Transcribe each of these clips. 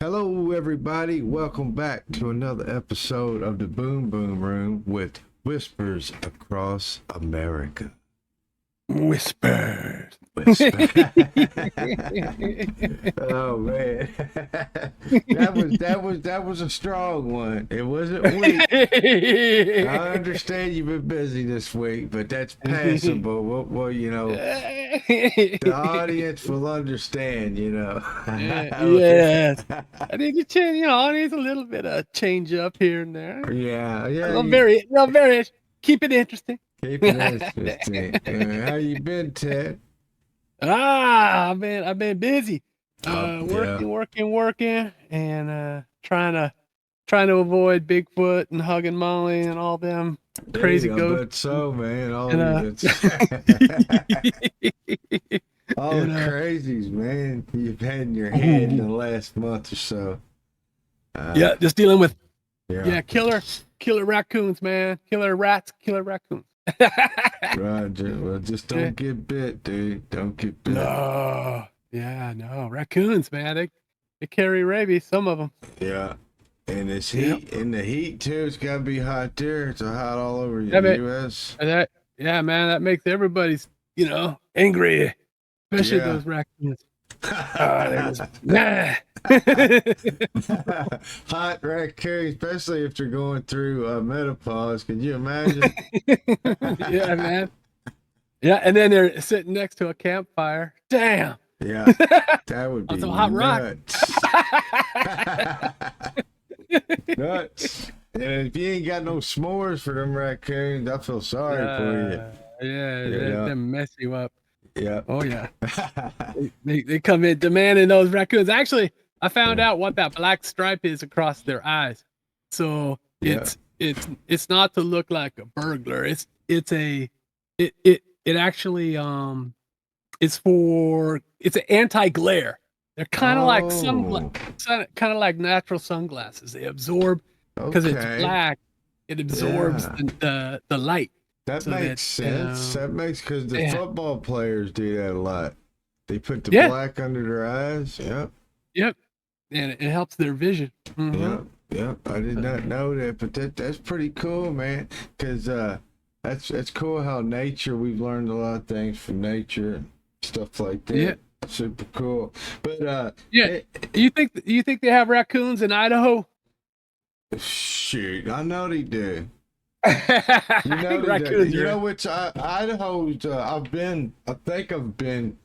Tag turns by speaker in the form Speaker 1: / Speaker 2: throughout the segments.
Speaker 1: Hello, everybody. Welcome back to another episode of the Boom Boom Room with Whispers Across America.
Speaker 2: Whispers.
Speaker 1: Whisper. Oh man, that was a strong one. It wasn't weak. I understand you've been busy this week, but that's passable. Well, the audience will understand.
Speaker 2: Yes. I need to change, I need a little bit of change up here and there.
Speaker 1: Yeah.
Speaker 2: Very, keep it interesting.
Speaker 1: Keep it interesting. How you been, Ted?
Speaker 2: I've been busy. Working, and trying to avoid Bigfoot and hugging Molly and all them crazy ghosts.
Speaker 1: But so, man, all
Speaker 2: And,
Speaker 1: the crazies, man, you've had in your head in the last month or so.
Speaker 2: Just dealing with killer raccoons, man. Killer rats, killer raccoons.
Speaker 1: Roger. Well, just don't get bit, dude. Don't get bit.
Speaker 2: No. Raccoons, man. They carry rabies, some of them.
Speaker 1: Yeah. And it's heat, in the heat too. It's gotta be hot there. It's hot all over the U.S.
Speaker 2: Man, that makes everybody's, angry, especially those raccoons.
Speaker 1: Hot raccoon, especially if they're going through menopause. Could you imagine?
Speaker 2: Yeah, man. Yeah, and then they're sitting next to a campfire. Damn.
Speaker 1: Yeah, that would be
Speaker 2: some hot
Speaker 1: nuts. Nuts. And if you ain't got no s'mores for them raccoons, I feel sorry for
Speaker 2: you. Yeah, they mess you up.
Speaker 1: Yeah.
Speaker 2: Oh yeah. they come in demanding those raccoons. Actually, I found out what that black stripe is across their eyes. So it's not to look like a burglar. It's actually it's an anti-glare. They're kind of like kind of like natural sunglasses. They absorb because it's black. It absorbs the light.
Speaker 1: That makes sense. That makes, because the football players do that a lot. They put the black under their eyes. Yep.
Speaker 2: And it helps their vision. Mm-hmm.
Speaker 1: Yep. I did not know that, but that's pretty cool, man. Because that's cool how nature. We've learned a lot of things from nature and stuff like that. Yeah. Super cool. But
Speaker 2: you think they have raccoons in Idaho?
Speaker 1: Shoot, I know they do.
Speaker 2: Raccoons.
Speaker 1: Which Idaho's. I think I've been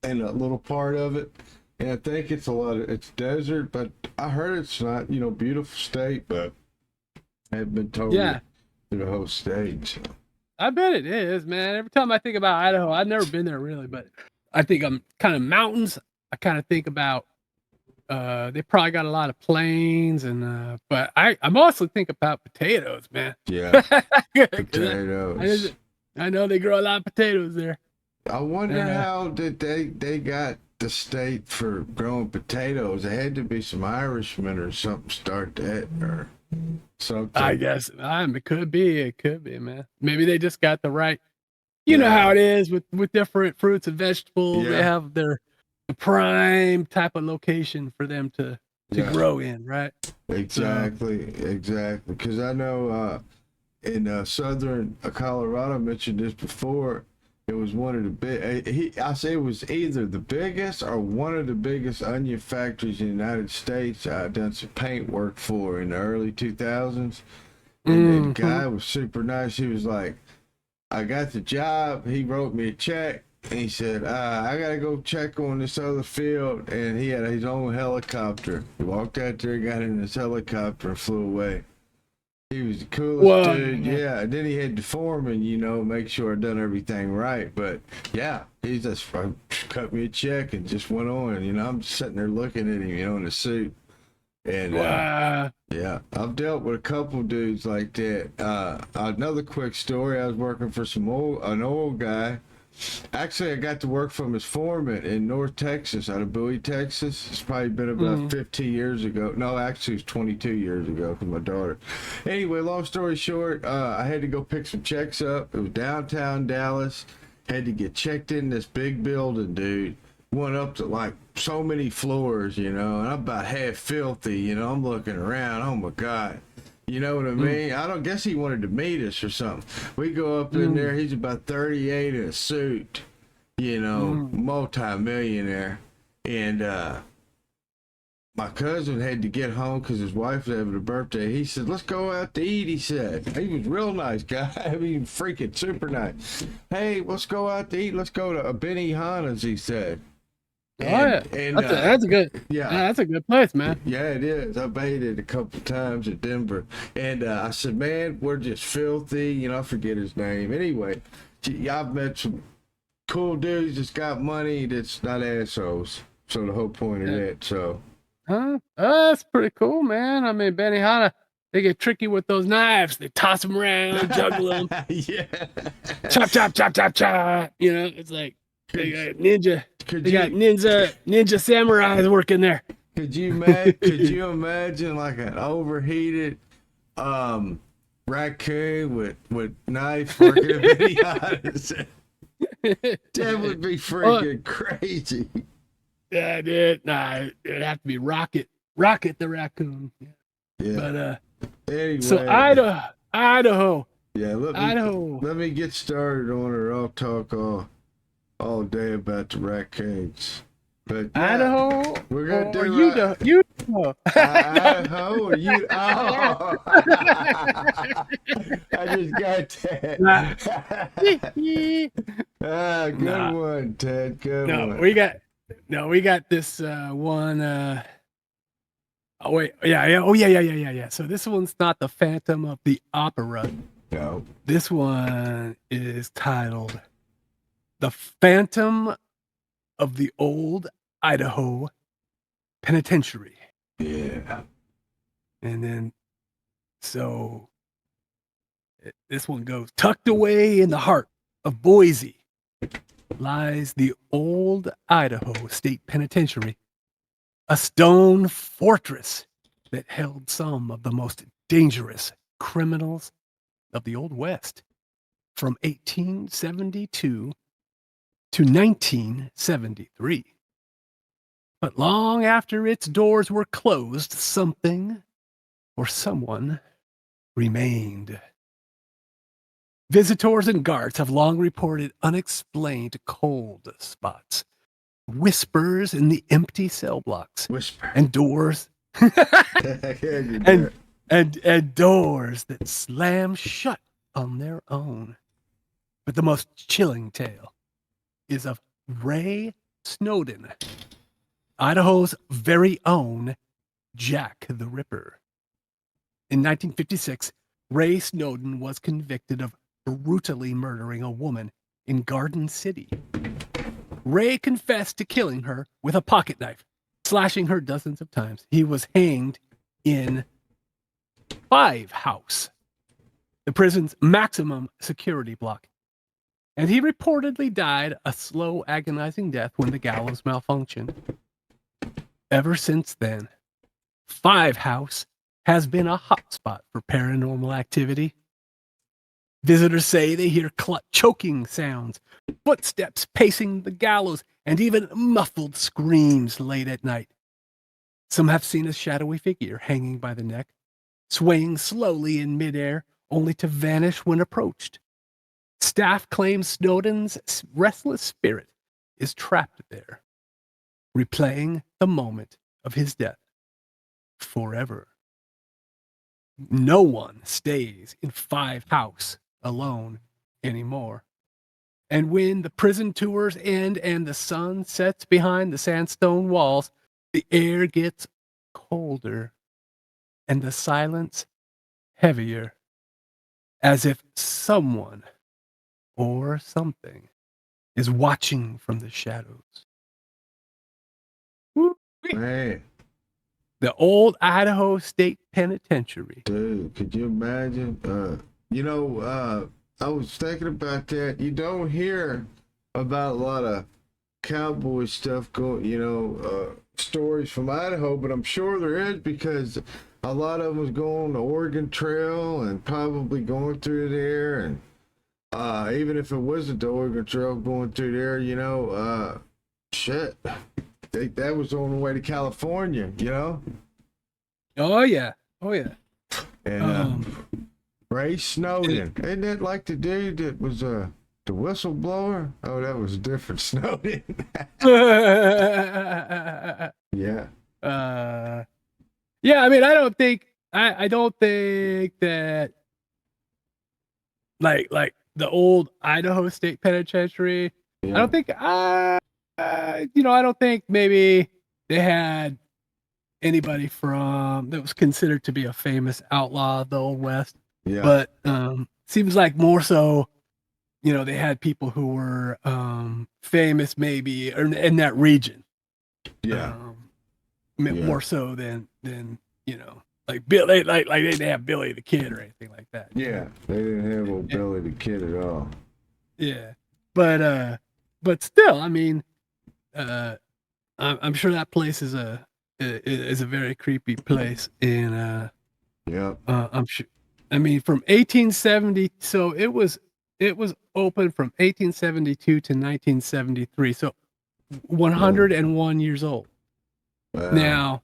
Speaker 1: in a little part of it, and I think it's desert, but I heard it's not, beautiful state, but I haven't been told the whole state. So.
Speaker 2: I bet it is, man. Every time I think about Idaho, I've never been there really, but I think I'm kind of mountains. I kind of think about they probably got a lot of plains, and but I'm also think about potatoes, man.
Speaker 1: Yeah, potatoes.
Speaker 2: I know they grow a lot of potatoes there.
Speaker 1: I wonder how did they got the state for growing potatoes. There had to be some Irishmen or something start that or something.
Speaker 2: I guess it could be, man. Maybe they just got the right. You know how it is with different fruits and vegetables. They have their prime type of location for them to grow in, right?
Speaker 1: Exactly. Because I know in southern Colorado, I mentioned this before. It was one of the big. I say it was either the biggest or one of the biggest onion factories in the United States. I done some paint work for in the early 2000s, and the guy was super nice. He was like, I got the job. He wrote me a check. And he said, I got to go check on this other field. And he had his own helicopter. He walked out there, got in his helicopter, and flew away. He was the coolest dude. Yeah. And then he had the foreman, make sure I done everything right. But he just cut me a check and just went on. I'm just sitting there looking at him, in a suit. And I've dealt with a couple dudes like that. Another quick story. I was working for an old guy. Actually, I got to work from his foreman in North Texas, out of Bowie, Texas. It's probably been about 15 years ago. No, actually, it was 22 years ago with my daughter. Anyway, long story short, I had to go pick some checks up. It was downtown Dallas. Had to get checked in this big building, dude. went up to like so many floors, you know, and I'm about half filthy, you know. I'm looking around, oh my God. You know what I mean? I don't guess he wanted to meet us or something. We go up in there, he's about 38 in a suit, you know, multi-millionaire. And my cousin had to get home because his wife was having a birthday. He said, let's go out to eat, he said. He was a real nice guy. I mean, freaking super nice. Hey, let's go out to eat. Let's go to Benihana's, he said.
Speaker 2: That's a good.
Speaker 1: Yeah,
Speaker 2: that's a good place, man.
Speaker 1: yeah, it is. I've ate it a couple times at Denver. And I said, man, we're just filthy. You know, I forget his name. Anyway, I've met some cool dudes that's got money that's not assholes. So the whole point of that, so.
Speaker 2: That's pretty cool, man. I mean, Benihana, they get tricky with those knives. They toss them around, juggle them.
Speaker 1: Yeah.
Speaker 2: Chop, chop, chop, chop, chop. You know, it's like they got ninja. They got ninja samurais working there.
Speaker 1: Could you imagine like an overheated raccoon with knife working at Benihana's? That would be freaking crazy.
Speaker 2: Yeah, dude. Nah, it'd have to be Rocket the raccoon.
Speaker 1: Yeah.
Speaker 2: But
Speaker 1: anyway.
Speaker 2: So Idaho.
Speaker 1: Yeah, let me get started on it. I'll talk all day about the raccoons. But yeah,
Speaker 2: Idaho.
Speaker 1: We're gonna do
Speaker 2: Idaho.
Speaker 1: Idaho or you? Oh. I just got that. Good one, Ted. Good one.
Speaker 2: We got this one. Oh wait, yeah. So this one's not the Phantom of the Opera.
Speaker 1: No.
Speaker 2: This one is titled "The Phantom of the Old Idaho Penitentiary."
Speaker 1: Yeah.
Speaker 2: And then, so this one goes: tucked away in the heart of Boise lies the old Idaho State Penitentiary, a stone fortress that held some of the most dangerous criminals of the Old West from 1872 to 1973. But long after its doors were closed, something or someone remained. Visitors and guards have long reported unexplained cold spots, whispers in the empty cell blocks, and doors and doors that slam shut on their own. But the most chilling tale is of Ray Snowden, Idaho's very own Jack the Ripper. In 1956, Ray Snowden was convicted of brutally murdering a woman in Garden City. Ray confessed to killing her with a pocket knife, slashing her dozens of times. He was hanged in Five House, the prison's maximum security block. And he reportedly died a slow, agonizing death when the gallows malfunctioned. Ever since then, Five House has been a hotspot for paranormal activity. Visitors say they hear choking sounds, footsteps pacing the gallows, and even muffled screams late at night. Some have seen a shadowy figure hanging by the neck, swaying slowly in midair, only to vanish when approached. Staff claims Snowden's restless spirit is trapped there, replaying the moment of his death forever. No one stays in Five House alone anymore. And when the prison tours end and the sun sets behind the sandstone walls, the air gets colder and the silence heavier, as if someone or something is watching from the shadows.
Speaker 1: Man.
Speaker 2: The old Idaho State Penitentiary.
Speaker 1: Dude, could you imagine? I was thinking about that. You don't hear about a lot of cowboy stuff going, stories from Idaho, but I'm sure there is, because a lot of them was going the Oregon Trail and probably going through there. And even if it wasn't the Oregon Trail going through there, shit. That was on the way to California, you know?
Speaker 2: Oh yeah. Oh yeah.
Speaker 1: And Ray Snowden. Isn't that like the dude that was the whistleblower? Oh, that was different Snowden. Yeah.
Speaker 2: Yeah, I mean, I don't think that like the old Idaho State Penitentiary.
Speaker 1: Yeah.
Speaker 2: I don't think I don't think maybe they had anybody from that was considered to be a famous outlaw of the Old West.
Speaker 1: Yeah.
Speaker 2: But seems like more so, they had people who were famous maybe in that region.
Speaker 1: Yeah.
Speaker 2: More so than like Billy, like they didn't have Billy the Kid or anything like that.
Speaker 1: Yeah, they didn't have old Billy the Kid at all.
Speaker 2: Yeah, but still, I mean, I'm sure that place is a very creepy place, and
Speaker 1: yeah,
Speaker 2: I'm sure. I mean, from 1870, so it was open from 1872 to 1973, so 101 years old.
Speaker 1: Wow.
Speaker 2: Now,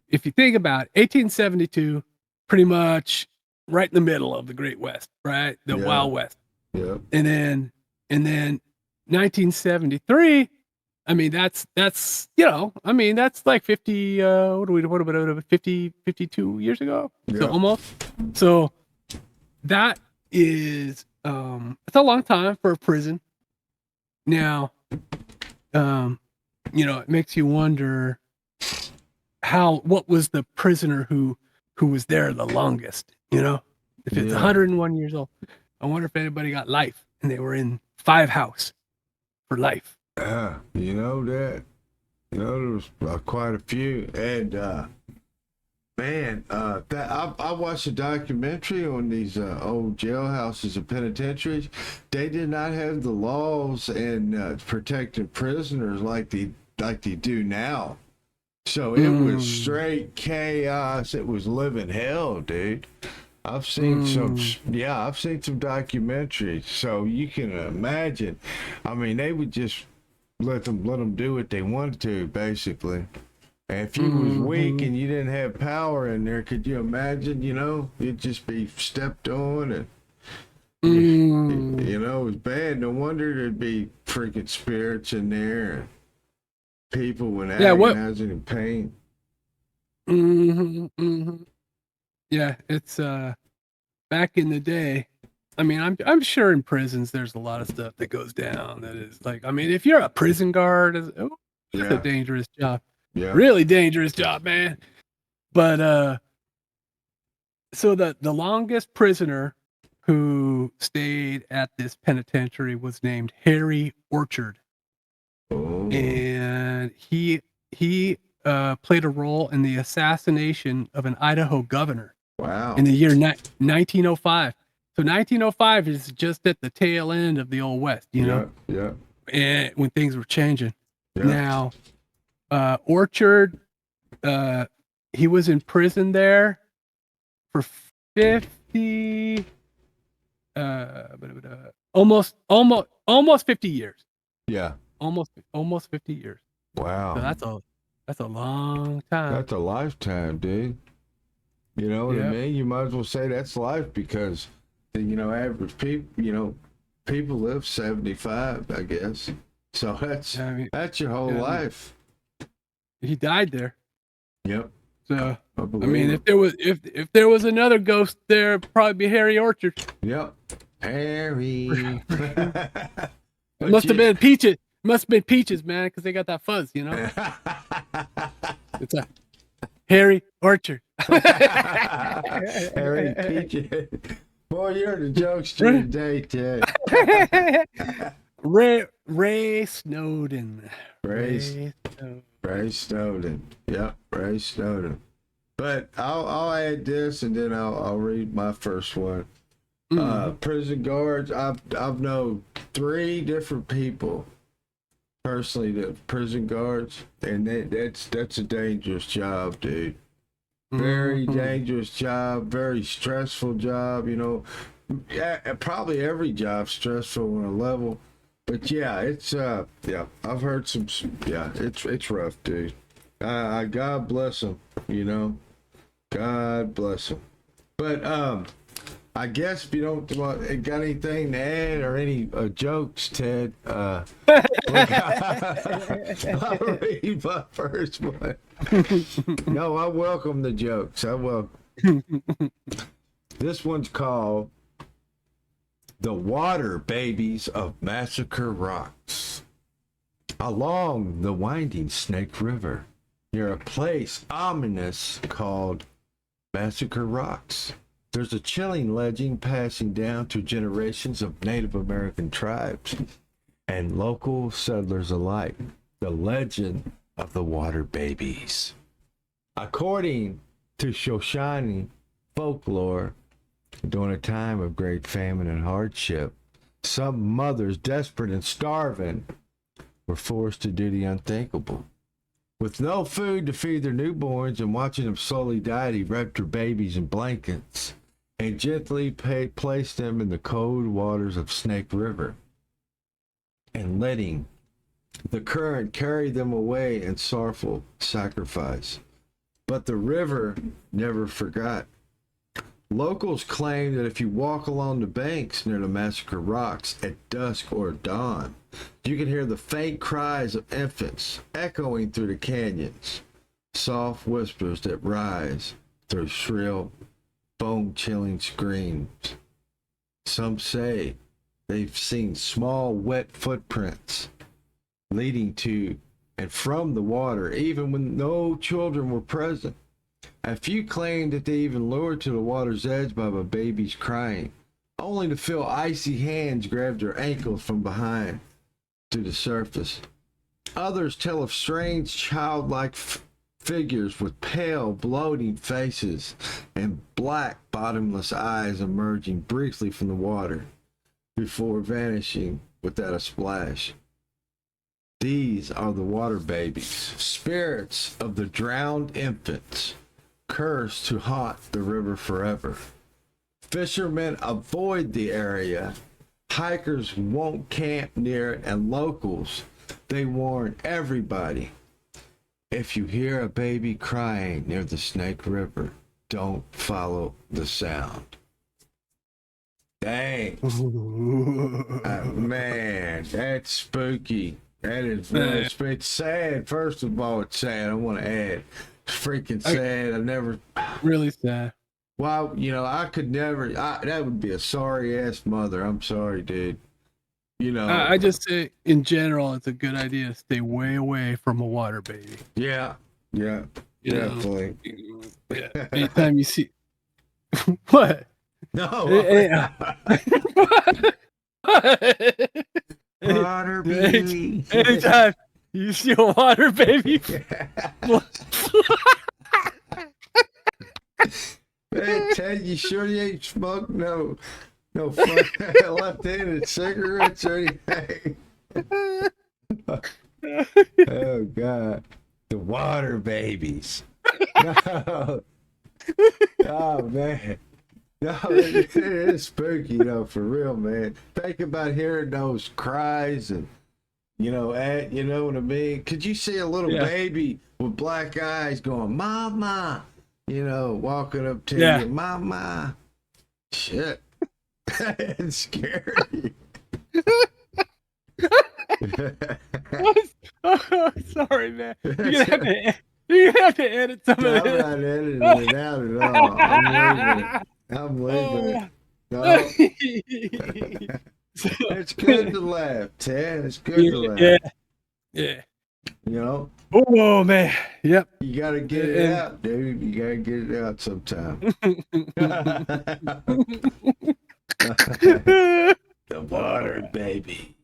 Speaker 2: if you think about it, 1872, pretty much right in the middle of the Great West, right? The Wild West.
Speaker 1: Yeah.
Speaker 2: And then 1973, I mean, that's I mean, that's like 50, what about 50, 52 years ago?
Speaker 1: Yeah.
Speaker 2: So almost. So that is, it's a long time for a prison. Now, it makes you wonder what was the prisoner who was there the longest, if it's 101 years old. I wonder if anybody got life and they were in 5 house for life.
Speaker 1: There was quite a few. And man, I watched a documentary on these old jailhouses and penitentiaries. They did not have the laws and protecting prisoners like they do now. So it was straight chaos. It was living hell, dude. I've seen some documentaries. So you can imagine. I mean, they would just let them do what they wanted to, basically. And if you was weak and you didn't have power in there, could you imagine? You'd just be stepped on, and it was bad. No wonder there'd be freaking spirits in there. And people when agonizing in pain.
Speaker 2: Yeah, it's back in the day. I mean, I'm sure in prisons there's a lot of stuff that goes down that is like, I mean, if you're a prison guard, it's a dangerous job. Yeah. Really dangerous job, man. But so the longest prisoner who stayed at this penitentiary was named Harry Orchard. Oh. And he played a role in the assassination of an Idaho governor.
Speaker 1: Wow.
Speaker 2: In the year 1905. So 1905 is just at the tail end of the Old West,
Speaker 1: Yeah.
Speaker 2: And when things were changing. Yeah. Now, Orchard, he was in prison there for 50, almost 50 years.
Speaker 1: Yeah.
Speaker 2: Almost 50 years.
Speaker 1: Wow.
Speaker 2: So that's a long time.
Speaker 1: That's a lifetime, dude. You know what I mean? You might as well say that's life because, average people, people live 75, I guess. So that's your whole life.
Speaker 2: He died there.
Speaker 1: Yep.
Speaker 2: So I mean, if there was another ghost there, it'd probably be Harry Orchard.
Speaker 1: Yep. Harry.
Speaker 2: It must have been Peaches. Must have been Peaches, man, because they got that fuzz, It's a Harry Orchard.
Speaker 1: Harry Peaches. Boy, you're the jokester today, Ted.
Speaker 2: Ray Snowden.
Speaker 1: Ray Snowden. Yep, Ray Snowden. But I'll add this and then I'll read my first one. Prison guards. I've known 3 different people personally that prison guards, and that's a dangerous job, dude. Very dangerous job, very stressful job. Probably every job's stressful on a level, But yeah, it's yeah, I've heard some yeah, it's rough, dude. God bless him, you know. God bless him. But I guess if you don't got anything to add or any jokes, Ted, I'll read my first one. No, I welcome the jokes. I welcome. This one's called The Water Babies of Massacre Rocks. Along the winding Snake River, near a place ominous called Massacre Rocks, there's a chilling legend passing down through generations of Native American tribes and local settlers alike. The legend of the Water Babies. According to Shoshone folklore, during a time of great famine and hardship, some mothers, desperate and starving, were forced to do the unthinkable. With no food to feed their newborns and watching them slowly die, they wrapped their babies in blankets and gently placed them in the cold waters of Snake River and letting the current carry them away in sorrowful sacrifice. But the river never forgot. Locals claim that if you walk along the banks near the Massacre Rocks at dusk or dawn, you can hear the faint cries of infants echoing through the canyons, soft whispers that rise through shrill, bone-chilling screams. Some say they've seen small, wet footprints leading to and from the water, even when no children were present. A few claim that they even lured to the water's edge by the babies crying, only to feel icy hands grab their ankles from behind to the surface. Others tell of strange childlike figures with pale, bloating faces and black, bottomless eyes emerging briefly from the water before vanishing without a splash. These are the water babies, spirits of the drowned infants, cursed to haunt the river forever. Fishermen avoid the area. Hikers won't camp near it, and locals, they warn everybody. If you hear a baby crying near the Snake River, don't follow the sound. Dang. Man, that's spooky. That is very spooky. It's sad. First of all, it's sad. I want to add. It's freaking sad. I never.
Speaker 2: Really sad.
Speaker 1: Well, you know, I could never. That would be a sorry ass mother. I'm sorry, dude. You know.
Speaker 2: I just say, in general, it's a good idea to stay way away from a water baby.
Speaker 1: Yeah. Yeah.
Speaker 2: You
Speaker 1: definitely.
Speaker 2: Yeah. Anytime you see. What?
Speaker 1: No. Water baby.
Speaker 2: Anytime you see a water baby.
Speaker 1: Hey, Ted, you sure you ain't smoked no left-handed cigarettes or anything? Oh God, the water babies. No. Oh man. No, it is spooky though, for real, man. Think about hearing those cries and you know what I mean? Could you see a little baby with black eyes going, "Mama," you know, walking up to you, "Mama"? Shit, it's scary.
Speaker 2: Oh, sorry, man. You're gonna have to edit some of this.
Speaker 1: I'm not editing it out at all. I'm leaving it. No. It's good to laugh, Ted. It's good to laugh.
Speaker 2: Yeah.
Speaker 1: You know?
Speaker 2: Oh, man. Yep.
Speaker 1: You got to get it out, dude. You got to get it out sometime. The water baby.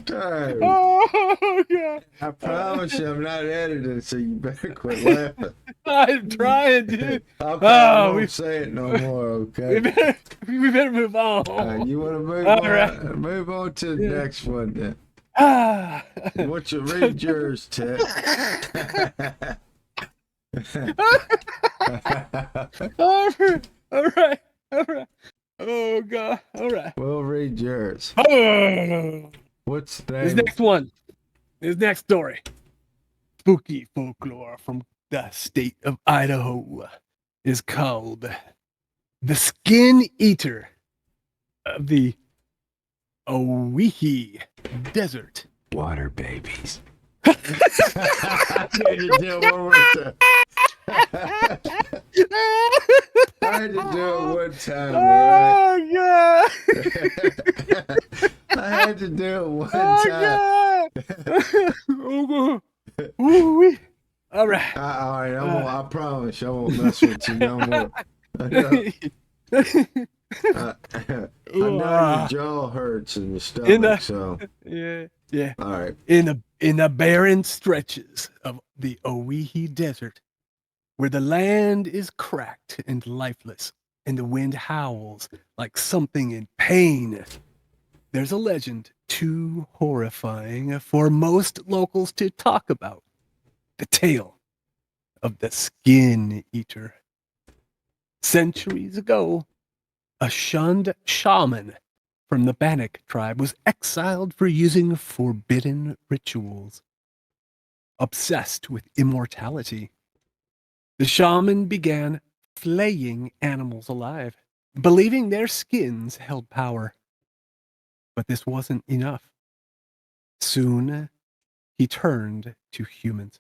Speaker 1: Dude.
Speaker 2: Oh, God.
Speaker 1: I promise you I'm not editing, so you better quit laughing.
Speaker 2: I'm trying, dude.
Speaker 1: Okay, I won't say it no more, okay?
Speaker 2: We better move on.
Speaker 1: You want to move
Speaker 2: All
Speaker 1: on?
Speaker 2: right.
Speaker 1: Move on to the next one then.
Speaker 2: Ah.
Speaker 1: Why don't you read yours, Ted?
Speaker 2: All right. All right. Oh God. All right.
Speaker 1: We'll read yours.
Speaker 2: Oh,
Speaker 1: What's the
Speaker 2: this
Speaker 1: name?
Speaker 2: next one. This next story. Spooky folklore from the state of Idaho is called The Skin Eater of the Owyhee Desert.
Speaker 1: Water babies. I had to do it one more time. I had to do it one time, all right?
Speaker 2: Oh God!
Speaker 1: I had to do it one
Speaker 2: Oh
Speaker 1: time.
Speaker 2: God! Ooh-wee. All right.
Speaker 1: All right, I promise I won't mess with you no more. I know your jaw hurts and your stomach, so
Speaker 2: yeah.
Speaker 1: all right.
Speaker 2: In the barren stretches of the Owyhee Desert, where the land is cracked and lifeless, and the wind howls like something in pain, there's a legend too horrifying for most locals to talk about. The tale of the Skin Eater. Centuries ago, a shunned shaman from the Bannock tribe was exiled for using forbidden rituals. Obsessed with immortality, the shaman began flaying animals alive, believing their skins held power. But this wasn't enough. Soon, he turned to humans.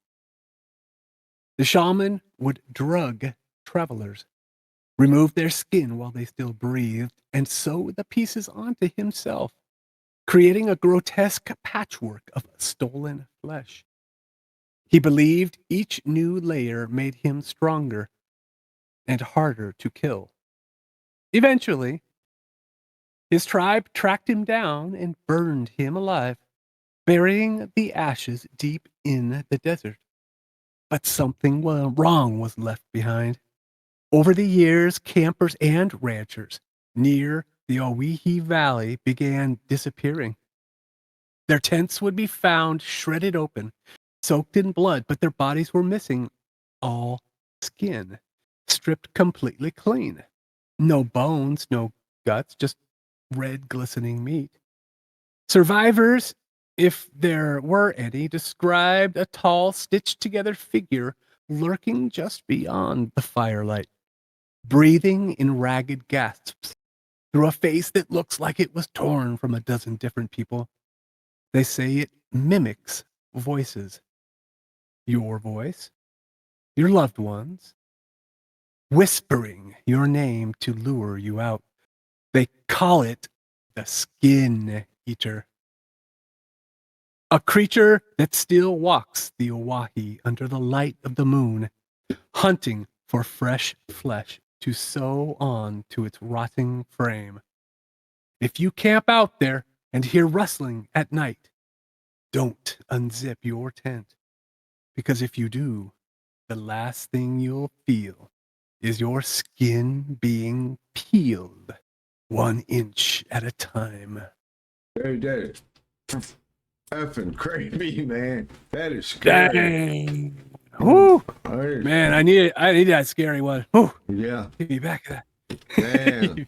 Speaker 2: The shaman would drug travelers, remove their skin while they still breathed, and sew the pieces onto himself, creating a grotesque patchwork of stolen flesh. He believed each new layer made him stronger and harder to kill. Eventually, his tribe tracked him down and burned him alive, burying the ashes deep in the desert. But something wrong was left behind. Over the years, campers and ranchers near the Owyhee Valley began disappearing. Their tents would be found shredded open, soaked in blood, but their bodies were missing all skin, stripped completely clean. No bones, no guts, just red glistening meat. Survivors, if there were any, described a tall, stitched together figure lurking just beyond the firelight, breathing in ragged gasps through a face that looks like it was torn from a dozen different people. They say it mimics voices. Your voice, your loved ones, whispering your name to lure you out. They call it the Skin Eater. A creature that still walks the Owyhee under the light of the moon, hunting for fresh flesh to sew on to its rotting frame. If you camp out there and hear rustling at night, don't unzip your tent, because if you do, the last thing you'll feel is your skin being peeled 1 inch at a time.
Speaker 1: Hey, that is effing creepy, man. That is scary.
Speaker 2: Dang. Woo.
Speaker 1: Right.
Speaker 2: Man, I need that scary one. Woo.
Speaker 1: Yeah.
Speaker 2: Give me back that.
Speaker 1: Damn.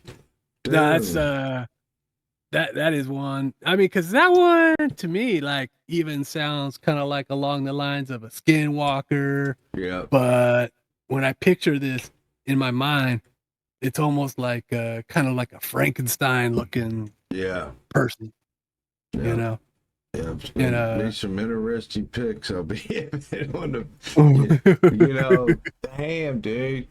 Speaker 2: No, that's that is one. I mean, because that one to me, like, even sounds kind of like along the lines of a skinwalker.
Speaker 1: Yeah.
Speaker 2: But when I picture this in my mind, it's almost like kind of like a Frankenstein looking person.
Speaker 1: Yeah.
Speaker 2: You know.
Speaker 1: Yeah, need some interesting pics. I'll be on the, damn, dude.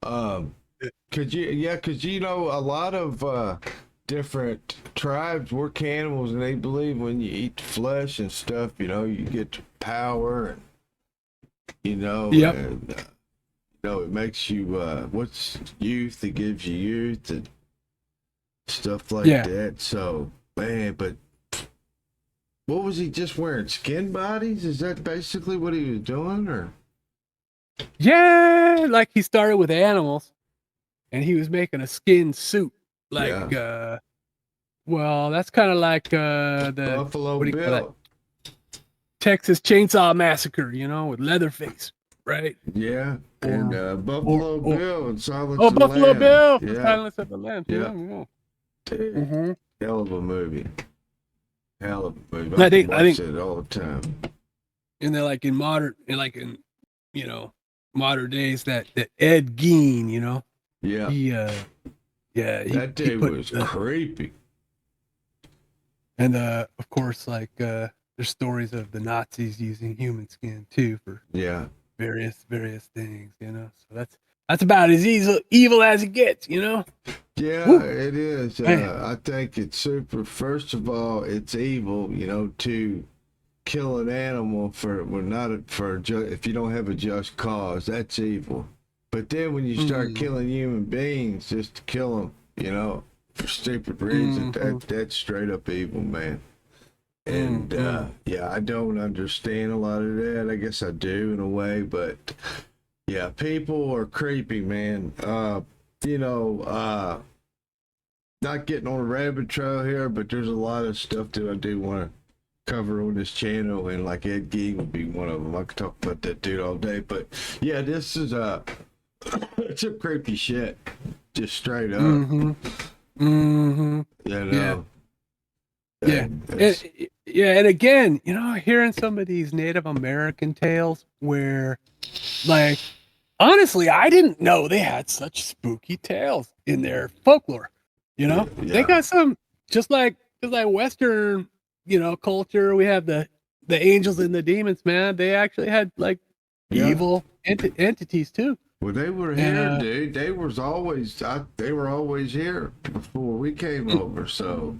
Speaker 1: Cause you know, a lot of different tribes work animals, and they believe when you eat flesh and stuff, you know, you get power, and and it makes you what's youth? It gives you youth and stuff like that. So, man, but. What was he just wearing? Skin bodies? Is that basically what he was doing, or?
Speaker 2: Yeah, like he started with animals, and he was making a skin suit. Like, well, that's kind of like the
Speaker 1: Buffalo Bill,
Speaker 2: Texas Chainsaw Massacre, with Leatherface, right?
Speaker 1: Yeah. And Buffalo
Speaker 2: or
Speaker 1: Bill and Silence
Speaker 2: oh,
Speaker 1: of the
Speaker 2: Buffalo
Speaker 1: Lambs.
Speaker 2: Bill, for
Speaker 1: Yeah,
Speaker 2: Silence of the Lambs.
Speaker 1: yeah.
Speaker 2: Yeah.
Speaker 1: Dude,
Speaker 2: Mm-hmm.
Speaker 1: hell of a movie. Hell of a movie. I
Speaker 2: I
Speaker 1: watch
Speaker 2: think,
Speaker 1: it all the time.
Speaker 2: and then like in modern, you know, modern days, that Ed Gein, you know,
Speaker 1: Yeah.
Speaker 2: he
Speaker 1: That
Speaker 2: he
Speaker 1: dude
Speaker 2: put
Speaker 1: was creepy.
Speaker 2: and of course, like there's stories of the Nazis using human skin too for
Speaker 1: Yeah.
Speaker 2: various things, you know. So that's about as evil as it gets, you know.
Speaker 1: Yeah,
Speaker 2: Woo.
Speaker 1: it is. I think it's super. First of all, it's evil, you know, to kill an animal if you don't have a just cause, that's evil. But then when you start killing human beings just to kill them, you know, for stupid reasons, that's straight up evil, man. And yeah, I don't understand a lot of that. I guess I do in a way, but yeah, people are creepy, man. You know, not getting on a rabbit trail here, but there's a lot of stuff that I do want to cover on this channel, and like Ed Gein would be one of them. I could talk about that dude all day, but yeah, this is it's some creepy shit, just straight up. You know.
Speaker 2: Yeah. And again, you know, hearing some of these Native American tales where, like, honestly, I didn't know they had such spooky tales in their folklore. You know, they got some just like Western, you know, culture. We have the angels and the demons, man. They actually had like evil entities too.
Speaker 1: Well, they were here, dude. They were always here before we came over. So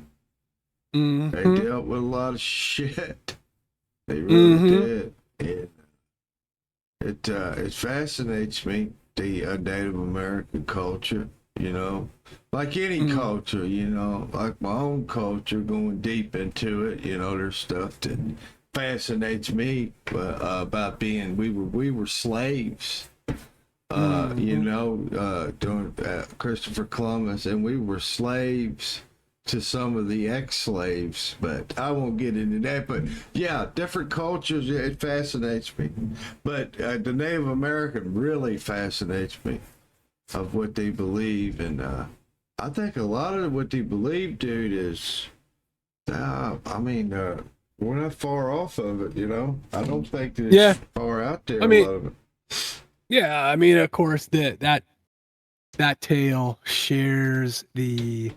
Speaker 1: they dealt with a lot of shit. They really did. And it fascinates me, the Native American culture. You know, like any culture, you know, like my own culture, going deep into it, you know, there's stuff that fascinates me about being, we were slaves, you know, during Christopher Columbus, and we were slaves to some of the ex-slaves, but I won't get into that. But yeah, different cultures, it fascinates me. But the Native American really fascinates me, of what they believe. And I think a lot of what they believe, dude, is I mean, we're not far off of it, you know. I don't think that it's far out there. I mean, a lot of it.
Speaker 2: Yeah, I mean, of course, that tale shares the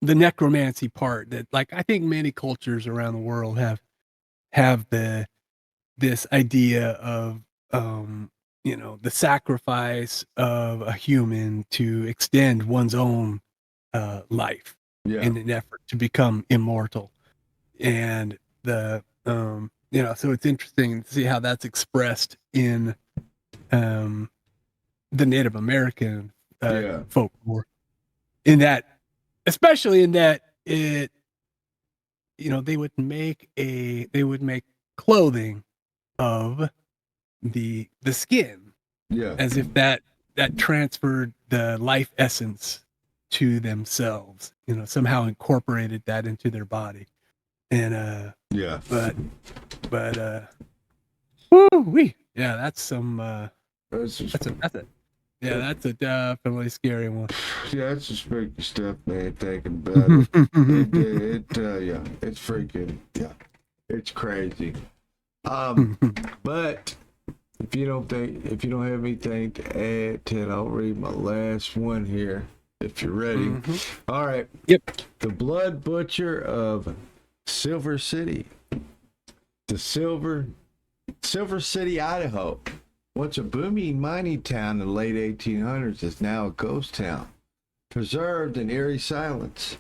Speaker 2: necromancy part that, like, I think many cultures around the world have this idea of you know, the sacrifice of a human to extend one's own life in an effort to become immortal. And the you know, so it's interesting to see how that's expressed in the Native American folklore, in that, especially in that it, you know, they would make clothing of the skin, as if that transferred the life essence to themselves, you know, somehow incorporated that into their body. And but woo-wee. Yeah, that's a definitely scary one.
Speaker 1: Yeah, that's some spooky stuff, man. Thinking about it, it's freaking, it's crazy. But if you don't have anything to add, Ted, I'll read my last one here, if you're ready. All right.
Speaker 2: Yep.
Speaker 1: The Blood Butcher of Silver City. The Silver City, Idaho. Once a booming mining town in the late 1800s, is now a ghost town, preserved in eerie silence.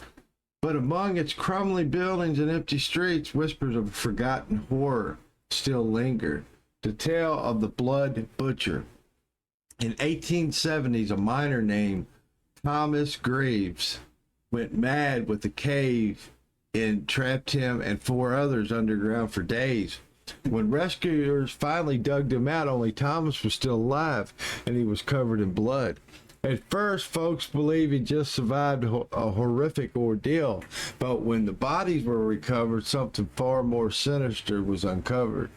Speaker 1: But among its crumbling buildings and empty streets, whispers of forgotten horror still linger. The tale of the Blood Butcher. In 1870s, a miner named Thomas Greaves went mad with the cave and trapped him and 4 others underground for days. When rescuers finally dug them out, only Thomas was still alive, and he was covered in blood. At first, folks believed he just survived a horrific ordeal, but when the bodies were recovered, something far more sinister was uncovered.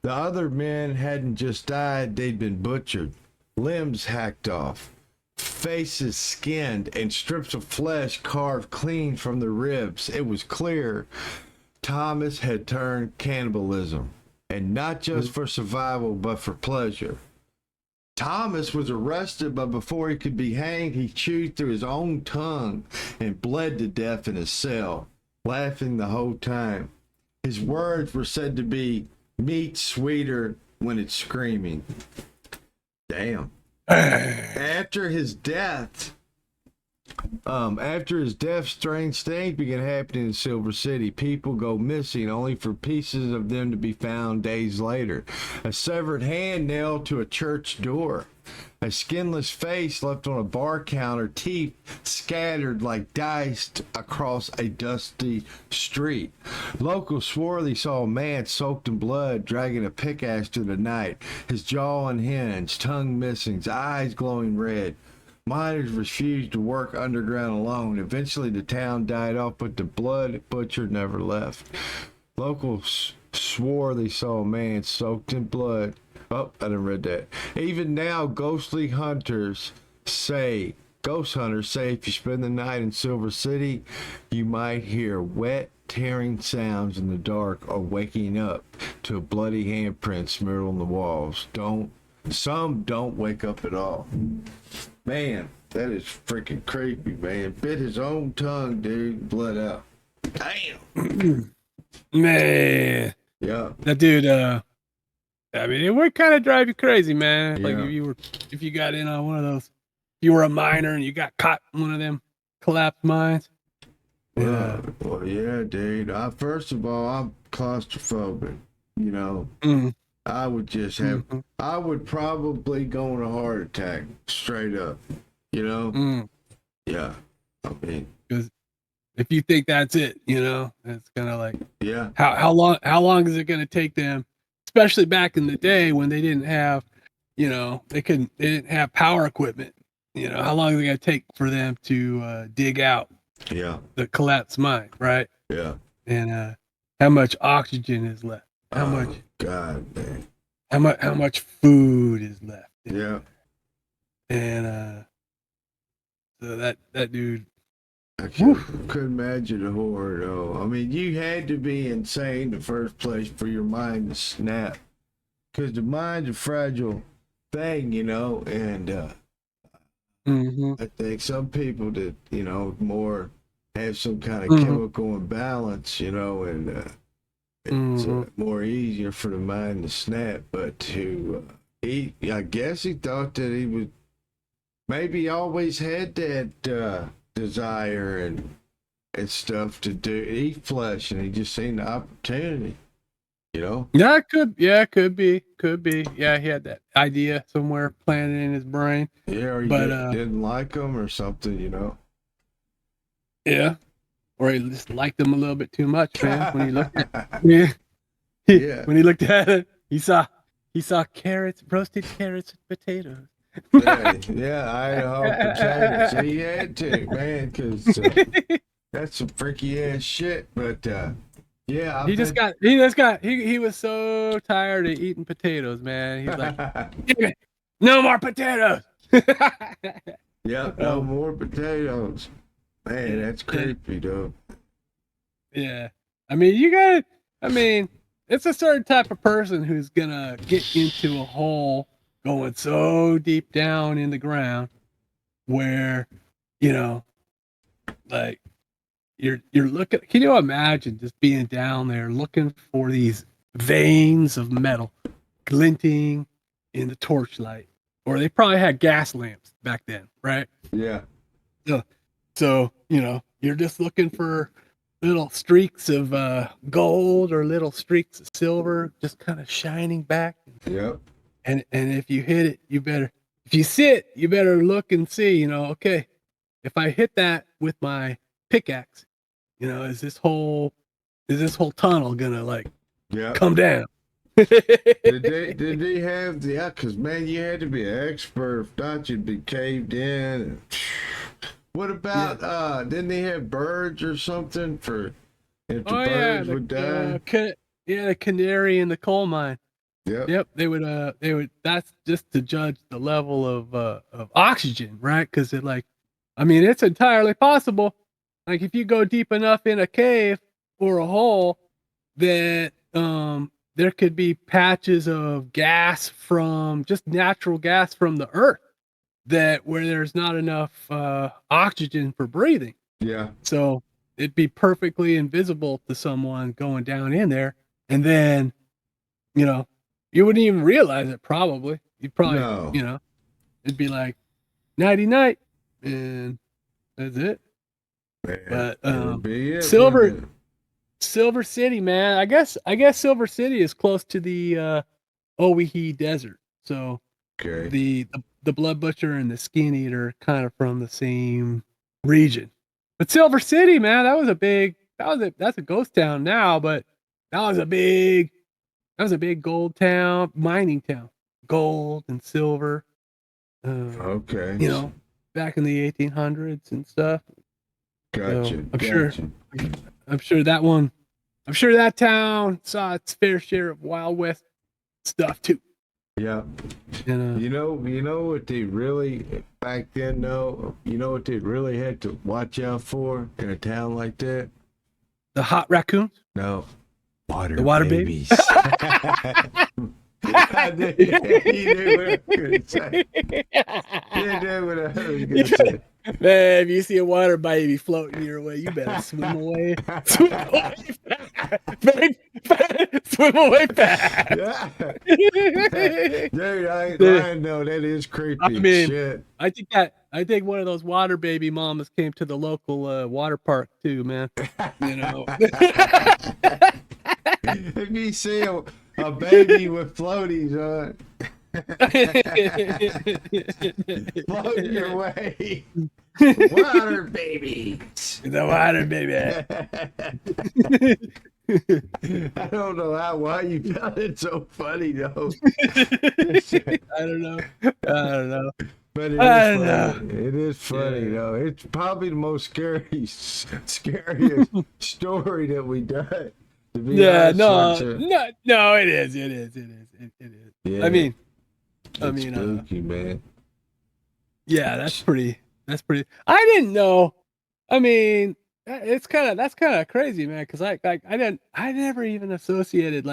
Speaker 1: The other men hadn't just died, they'd been butchered, limbs hacked off, faces skinned, and strips of flesh carved clean from the ribs. It was clear Thomas had turned cannibalism, and not just for survival, but for pleasure. Thomas was arrested, but before he could be hanged, he chewed through his own tongue and bled to death in his cell, laughing the whole time. His words were said to be, "Meat sweeter when it's screaming." Damn. After his death, strange things began happening in Silver City. People go missing only for pieces of them to be found days later. A severed hand nailed to a church door. A skinless face left on a bar counter, teeth scattered like dice across a dusty street. Locals swore they saw a man soaked in blood dragging a pickaxe through the night, his jaw unhinged, tongue missing, his eyes glowing red. Miners refused to work underground alone. Eventually the town died off, but the blood butcher never left. Locals swore they saw a man soaked in blood. Oh, I didn't read that. Even now, ghost hunters say if you spend the night in Silver City, you might hear wet, tearing sounds in the dark or waking up to bloody handprints smeared on the walls. Some don't wake up at all. Man, that is freaking creepy, man. Bit his own tongue, dude. Blood out. Damn.
Speaker 2: Man.
Speaker 1: Yeah.
Speaker 2: That dude, I mean, it would kind of drive you crazy, man.
Speaker 1: Yeah.
Speaker 2: Like if you got in on one of those, you were a miner and you got caught in one of them collapsed mines.
Speaker 1: Yeah. Well, yeah, dude. First of all, I'm claustrophobic. You know, I would just have, I would probably go on a heart attack straight up. You know? Yeah. I mean,
Speaker 2: because if you think that's it, you know, it's kind of like,
Speaker 1: yeah.
Speaker 2: How long is it going to take them? Especially back in the day when they didn't have, you know, they didn't have power equipment. You know, how long is it going to take for them to dig out the collapsed mine, right?
Speaker 1: Yeah.
Speaker 2: And how much oxygen is left? How much?
Speaker 1: God, man.
Speaker 2: How much food is left?
Speaker 1: Yeah.
Speaker 2: And so that dude.
Speaker 1: I couldn't imagine the horror, though. I mean, you had to be insane in the first place for your mind to snap. Because the mind's a fragile thing, you know, and I think some people that, you know, more have some kind of chemical imbalance, you know, and it's more easier for the mind to snap. But I guess he thought that he was, maybe always had that desire and stuff to eat flesh, and he just seen the opportunity, you know.
Speaker 2: It could be. Yeah, he had that idea somewhere planted in his brain.
Speaker 1: Yeah, or he didn't like them or something, you know.
Speaker 2: Yeah, or he just liked them a little bit too much, man. When he looked at when he looked at it, he saw carrots, roasted carrots and potatoes.
Speaker 1: Idaho potatoes. He had to, man, because that's some freaky ass shit. But yeah, he was so tired of eating potatoes, man. He's like, no more potatoes. Yeah, no more potatoes. Man, that's creepy, though.
Speaker 2: Yeah, I mean, it's a certain type of person who's gonna get into a hole going so deep down in the ground where, you know, like you're looking, can you imagine just being down there looking for these veins of metal glinting in the torchlight? Or they probably had gas lamps back then, right?
Speaker 1: Yeah.
Speaker 2: So, you know, you're just looking for little streaks of gold or little streaks of silver just kind of shining back.
Speaker 1: Yep.
Speaker 2: And if you hit it, you better look and see, you know, okay, if I hit that with my pickaxe, you know, is this whole tunnel gonna like come down?
Speaker 1: Did they have because man, you had to be an expert, if not you'd be caved in. What about didn't they have birds or something for if the birds would die?
Speaker 2: Yeah, the canary in the coal mine.
Speaker 1: Yep.
Speaker 2: Yep, they would. That's just to judge the level of oxygen, right? Because it like, I mean, it's entirely possible. Like if you go deep enough in a cave or a hole, that there could be patches of gas from just natural gas from the earth that where there's not enough oxygen for breathing.
Speaker 1: Yeah.
Speaker 2: So it'd be perfectly invisible to someone going down in there, and then you know, you wouldn't even realize it probably. You'd probably,
Speaker 1: No.
Speaker 2: it'd be like nighty night, and that's it.
Speaker 1: Man,
Speaker 2: But
Speaker 1: that'd be it,
Speaker 2: Silver
Speaker 1: wouldn't it?
Speaker 2: Silver City, man. I guess Silver City is close to the Owyhee Desert. So
Speaker 1: Okay.
Speaker 2: the Blood Butcher and the Skin Eater kind of from the same region. But Silver City, man, that's a ghost town now, but that was a big gold town, mining town, gold and silver.
Speaker 1: Okay.
Speaker 2: Back in the 1800s and stuff.
Speaker 1: Gotcha.
Speaker 2: So
Speaker 1: Gotcha.
Speaker 2: I'm sure that one. I'm sure that town saw its fair share of Wild West stuff too.
Speaker 1: Yeah.
Speaker 2: And,
Speaker 1: You know what they really back then though? You know what they really had to watch out for in a town like that?
Speaker 2: the hot raccoons.
Speaker 1: No.
Speaker 2: The water
Speaker 1: babies. I knew what I was gonna say. You knew what I was gonna say.
Speaker 2: Man, if you see a water baby floating your way, you better swim away. Swim away fast. Swim away fast.
Speaker 1: Yeah. Dude, I ain't lying though. That is creepy.
Speaker 2: I mean,
Speaker 1: shit.
Speaker 2: I think one of those water baby mamas came to the local water park too, man.
Speaker 1: If you see a baby with floaties on, floating your way. Water babies.
Speaker 2: The water baby.
Speaker 1: I don't know why you found it so funny though.
Speaker 2: I don't know.
Speaker 1: But it is funny though. It's probably the most scariest story that we done.
Speaker 2: Yeah, no, it is. It is.
Speaker 1: Yeah.
Speaker 2: I mean,
Speaker 1: spooky, man.
Speaker 2: Yeah, that's pretty. I didn't know. I mean, that's kind of crazy, man. Because I never even associated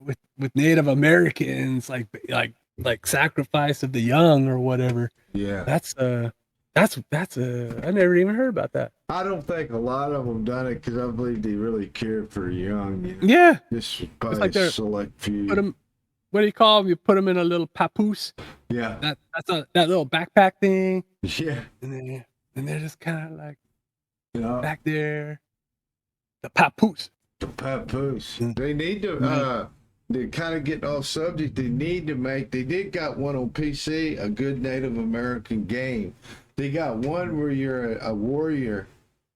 Speaker 2: with Native Americans like sacrifice of the young or whatever.
Speaker 1: Yeah,
Speaker 2: that's I never even heard about that.
Speaker 1: I don't think a lot of them done it because I believe they really cared for young.
Speaker 2: Yeah,
Speaker 1: just probably
Speaker 2: like
Speaker 1: a select few.
Speaker 2: What do you call them? You put them in a little papoose.
Speaker 1: Yeah,
Speaker 2: that little backpack thing.
Speaker 1: Yeah,
Speaker 2: and they're just kind of like
Speaker 1: Yeah.
Speaker 2: back there. The papoose.
Speaker 1: The papoose. They need to. They're kind of getting off subject. They need to make. They did got one on PC, a good Native American game. They got one where you're a warrior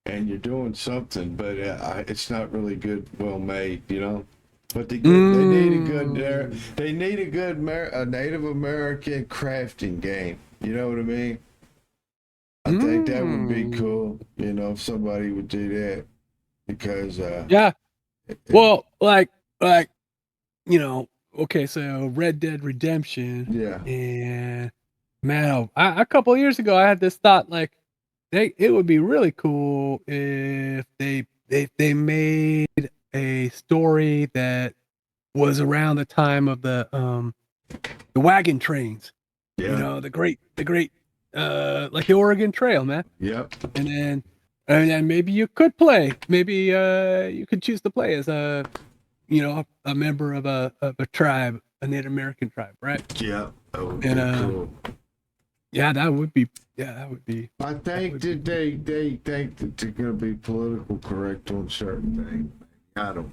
Speaker 1: and you're doing something, but it's not really good, well made, you know. But they need a good they need a good Native American crafting game. You know what I mean? I think that would be cool, you know, if somebody would do that, because
Speaker 2: yeah. Well, like you know, okay, so Red Dead Redemption.
Speaker 1: Yeah.
Speaker 2: And man, a couple of years ago, I had this thought like, it would be really cool if they made a story that was around the time of the wagon trains.
Speaker 1: Yeah.
Speaker 2: You know, the great like the Oregon Trail, man.
Speaker 1: Yep.
Speaker 2: And then maybe you could play. Maybe you could choose to play as a member of a tribe, a Native American tribe, right?
Speaker 1: Yeah, that would be cool.
Speaker 2: Yeah, that would be.
Speaker 1: I think that they think that they're gonna be political correct on certain things. I don't.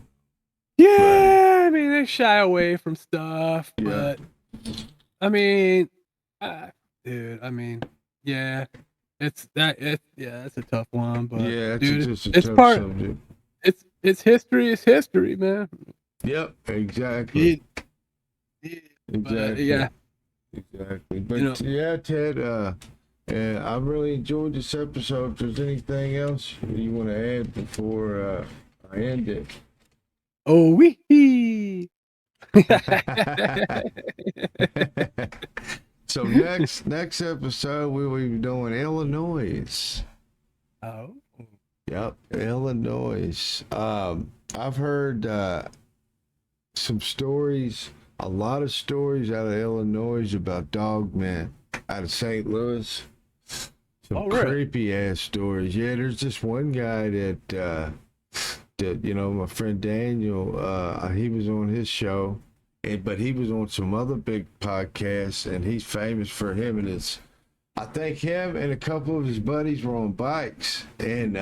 Speaker 2: Yeah, I mean they shy away from stuff,
Speaker 1: Yeah.
Speaker 2: but I mean, dude, I mean, yeah, it's a tough one, but
Speaker 1: Yeah,
Speaker 2: dude,
Speaker 1: it's
Speaker 2: it's
Speaker 1: tough
Speaker 2: part.
Speaker 1: subject.
Speaker 2: It's history. It's history, man.
Speaker 1: Yep, exactly.
Speaker 2: Exactly. Yeah.
Speaker 1: Exactly. But yeah, Ted, I really enjoyed this episode. If there's anything else you want to add before I end it.
Speaker 2: Owyhee.
Speaker 1: So next episode we will be doing Illinois.
Speaker 2: Oh.
Speaker 1: Yep, Illinois. I've heard some stories, a lot of stories out of Illinois about dogmen out of St. Louis. Some
Speaker 2: Really?
Speaker 1: creepy ass stories. Yeah, there's this one guy that my friend Daniel, he was on his show, but he was on some other big podcasts, and he's famous for him and his. I think him and a couple of his buddies were on bikes, and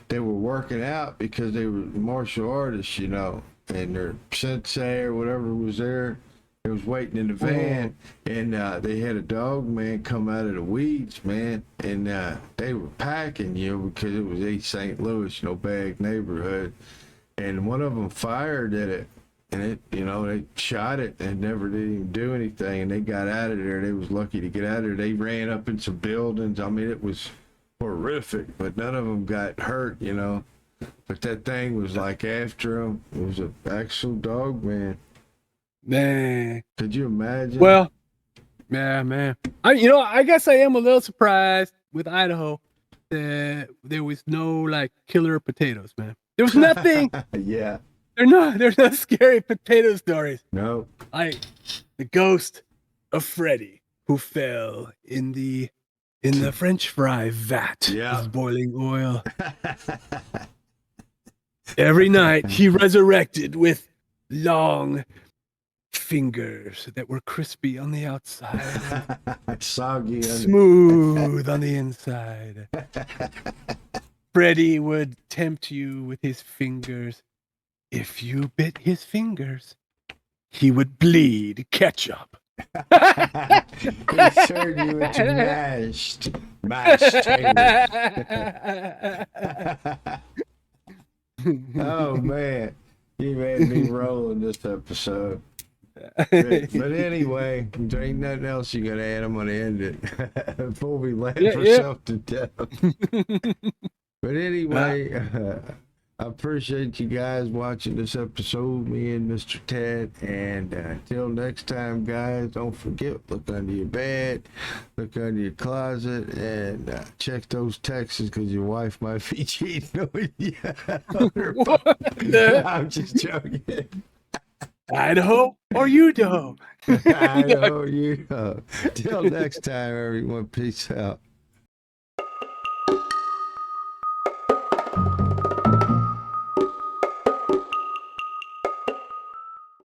Speaker 1: they were working out because they were martial artists, and their sensei or whatever was there. They was waiting in the van, and they had a dog man come out of the weeds, man, and they were packing, because it was East St. Louis, no bad neighborhood, and one of them fired at it. And they shot it and never did even do anything. And they got out of there. They was lucky to get out of there. They ran up in some buildings. I mean, it was horrific, but none of them got hurt, But that thing was like after them. It was an actual dog, man.
Speaker 2: Man.
Speaker 1: Could you imagine?
Speaker 2: Well, yeah, man. I guess I am a little surprised with Idaho that there was no like killer potatoes, man. There was nothing.
Speaker 1: Yeah.
Speaker 2: There's no scary potato stories.
Speaker 1: No.
Speaker 2: Like the ghost of Freddy who fell in the French fry vat of boiling oil. Every night he resurrected with long fingers that were crispy on the outside,
Speaker 1: soggy,
Speaker 2: smooth on the inside. Freddy would tempt you with his fingers. If you bit his fingers, he would bleed ketchup.
Speaker 1: He turned you into mashed tater. Oh man, you made me roll in this episode. But anyway, there ain't nothing else you gotta add. I'm gonna end it before we laugh ourselves to death. But anyway, I appreciate you guys watching this episode, me and Mr. Ted. And until next time, guys, don't forget, look under your bed, look under your closet, and check those texts because your wife might be cheating on you. I'm just joking.
Speaker 2: Idaho or Idaho?
Speaker 1: Idaho or Utah. Till next time, everyone. Peace out.